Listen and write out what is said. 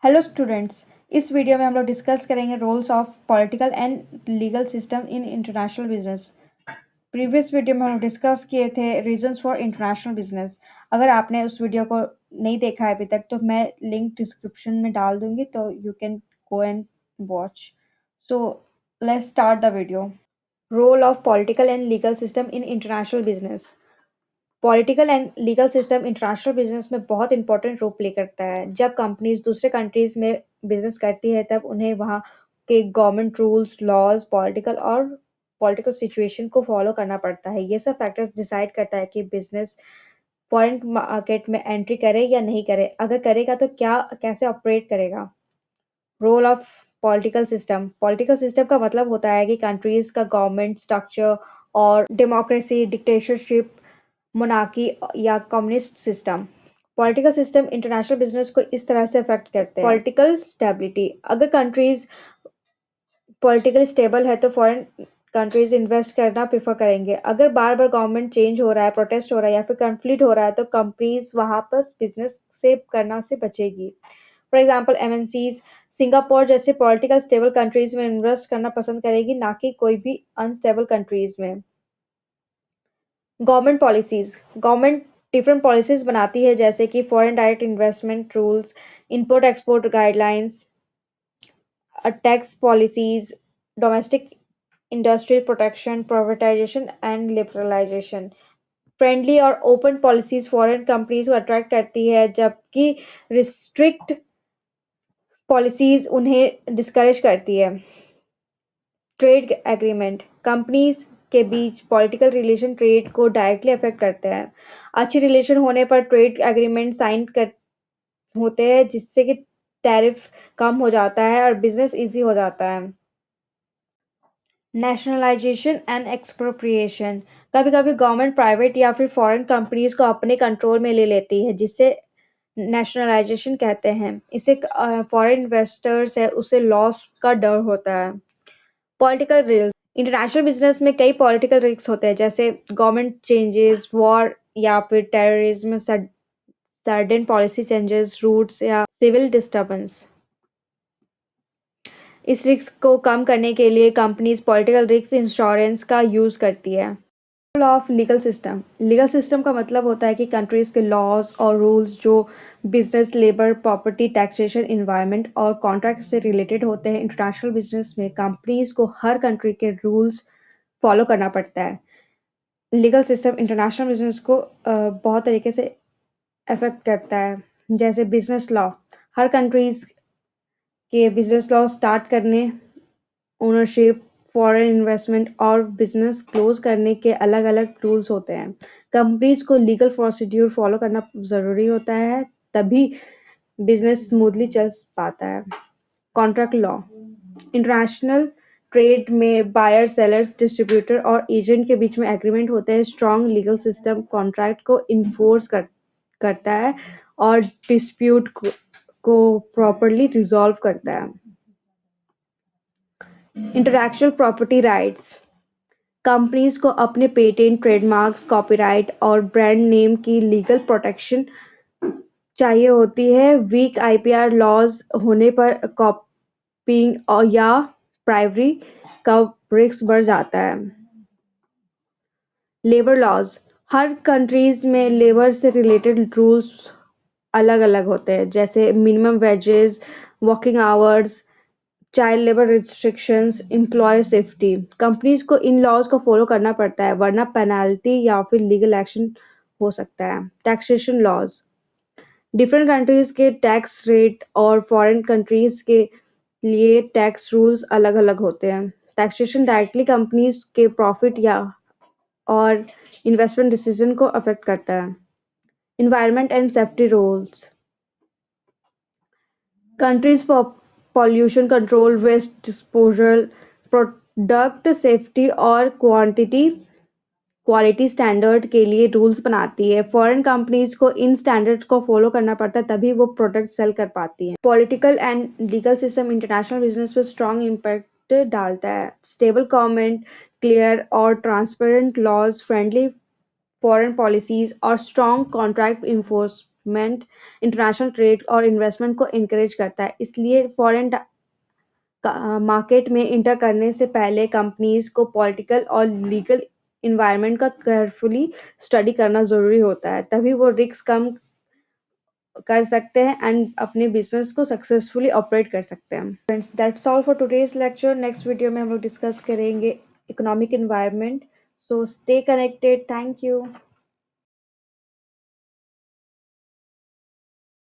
Hello students. इस video में हम लोग डिस्कस करेंगे roles of political and legal system in international business. Previous video में हम लोग डिस्कस किए थे रीजंस फॉर इंटरनेशनल बिजनेस। अगर आपने उस वीडियो को नहीं देखा है अभी तक तो मैं लिंक डिस्क्रिप्शन में डाल दूंगी, तो you can go and watch. So let's start the video. Role of political and legal system in international business. Political and legal system international business में बहुत इंपॉर्टेंट रोल प्ले करता है। जब कंपनीज दूसरे कंट्रीज में बिजनेस करती है तब उन्हें वहाँ के government rules, laws, political situation को फॉलो करना पड़ता है। ये सब फैक्टर्स डिसाइड करता है कि बिजनेस फॉरेन मार्केट में एंट्री करे या नहीं करे। अगर करेगा तो क्या कैसे ऑपरेट करेगा। रोल ऑफ पॉलिटिकल सिस्टम का मतलब होता है कि कंट्रीज का गवर्नमेंट स्ट्रक्चर और डेमोक्रेसी, डिक्टेटरशिप, मोनार्की या communist system. Political system international business को इस तरह से अफेक्ट करते हैं। Political stability. अगर कंट्रीज पॉलिटिकल स्टेबल है तो फॉरेन कंट्रीज इन्वेस्ट करना प्रेफर करेंगे। अगर बार बार गवर्नमेंट चेंज हो रहा है, प्रोटेस्ट हो रहा है या फिर कंफ्लिक्ट हो रहा है तो कंपनीज वहां पर बिजनेस से करना से बचेगी। फॉर एग्जाम्पल एमएनसीज सिंगापुर जैसे पॉलिटिकल स्टेबल कंट्रीज में इन्वेस्ट करना पसंद करेगी, ना कि कोई भी अनस्टेबल कंट्रीज में। Government policies. Government different policies बनाती है, जैसे कि foreign direct investment rules, import export guidelines, tax policies, domestic industrial protection, privatisation and liberalisation. Friendly और ओपन पॉलिसीज फॉरेन कंपनीज को अट्रैक्ट करती है, जबकि रिस्ट्रिक्ट पॉलिसीज उन्हें डिस्करेज करती है। Trade agreement. कंपनीज के बीच पॉलिटिकल रिलेशन ट्रेड को डायरेक्टली अफेक्ट करते हैं। अच्छे रिलेशन होने पर ट्रेड एग्रीमेंट साइन कर होते हैं, जिससे कि टैरिफ कम हो जाता है और बिजनेस इजी हो जाता है। Nationalisation and expropriation. कभी कभी गवर्नमेंट प्राइवेट या फिर फॉरेन कंपनीज को अपने कंट्रोल में ले लेती है, जिसे नेशनलाइजेशन कहते हैं। इसे फॉरेन इन्वेस्टर्स है उसे लॉस का डर होता है। Political risk. इंटरनेशनल बिजनेस में कई पॉलिटिकल रिस्क होते हैं, जैसे गवर्नमेंट चेंजेस, वॉर या फिर terrorism, sudden policy changes, riots या सिविल डिस्टर्बेंस। इस रिस्क को कम करने के लिए कंपनीज पॉलिटिकल रिस्क इंश्योरेंस का यूज करती है। Role of legal system. Legal system का मतलब होता है कि कंट्रीज के लॉज और रूल्स जो business, labour, property, taxation, environment और कॉन्ट्रैक्ट से रिलेटेड होते हैं। इंटरनेशनल बिजनेस में कंपनीज को हर कंट्री के रूल्स फॉलो करना पड़ता है। लीगल सिस्टम इंटरनेशनल बिजनेस को बहुत तरीके से अफेक्ट करता है, जैसे बिजनेस लॉ। हर कंट्रीज के बिजनेस लॉ स्टार्ट करने, ओनरशिप, फॉरेन इन्वेस्टमेंट और बिजनेस क्लोज करने के अलग अलग रूल्स होते हैं। कंपनीज को लीगल प्रोसीड्यूर फॉलो करना जरूरी होता है, तभी बिजनेस स्मूथली चल पाता है। Contract law. इंटरनेशनल ट्रेड में बायर, सेलर्स, डिस्ट्रीब्यूटर और एजेंट के बीच में एग्रीमेंट होते हैं। स्ट्रॉन्ग लीगल सिस्टम कॉन्ट्रैक्ट को इन्फोर्स करता है और डिस्प्यूट को प्रॉपरली रिजॉल्व करता है। Intellectual property rights. कंपनीज को अपने पेटेंट, ट्रेडमार्क्स, कॉपीराइट और ब्रांड नेम की लीगल प्रोटेक्शन चाहिए होती है। वीक आईपीआर लॉज होने पर कॉपिंग और या प्राइवरी का रिस्क बढ़ जाता है। Labour laws. हर कंट्रीज में लेबर से रिलेटेड रूल्स अलग अलग होते हैं, जैसे minimum wages, working hours, child labour restrictions, employer safety. Companies को इन लॉज को फॉलो करना पड़ता है, वरना पेनल्टी या फिर लीगल एक्शन हो सकता है। Taxation laws. डिफरेंट कंट्रीज के टैक्स रेट और फॉरेन कंट्रीज के लिए टैक्स रूल्स अलग अलग होते हैं। टैक्सेशन डायरेक्टली कंपनीज के प्रॉफिट या और इन्वेस्टमेंट डिसीजन को अफेक्ट करता है। Environment and safety rules. Countries pollution control, waste disposal, product safety और क्वालिटी स्टैंडर्ड के लिए रूल्स बनाती है। फॉरेन कंपनीज को इन स्टैंडर्ड्स को फॉलो करना पड़ता है, तभी वो प्रोडक्ट सेल कर पाती हैं। Political and legal system international business पर स्ट्रॉन्ग इम्पैक्ट डालता है। स्टेबल गवर्नमेंट, क्लियर और transparent laws, friendly foreign policies और strong contract development, international trade और इन्वेस्टमेंट को इंकरेज करता है। इसलिए फॉरेन मार्केट में इंटर करने से पहले कंपनीज को पॉलिटिकल और लीगल इन्वायरमेंट का केयरफुली स्टडी करना ज़रूरी होता है, तभी वो रिस्क कम कर सकते हैं एंड अपने बिजनेस को सक्सेसफुली ऑपरेट कर सकते हैं। Friends, that's all for today's lecture. Next video में हम लोग डिस्कस करेंगे economic environment. So stay connected. Thank you.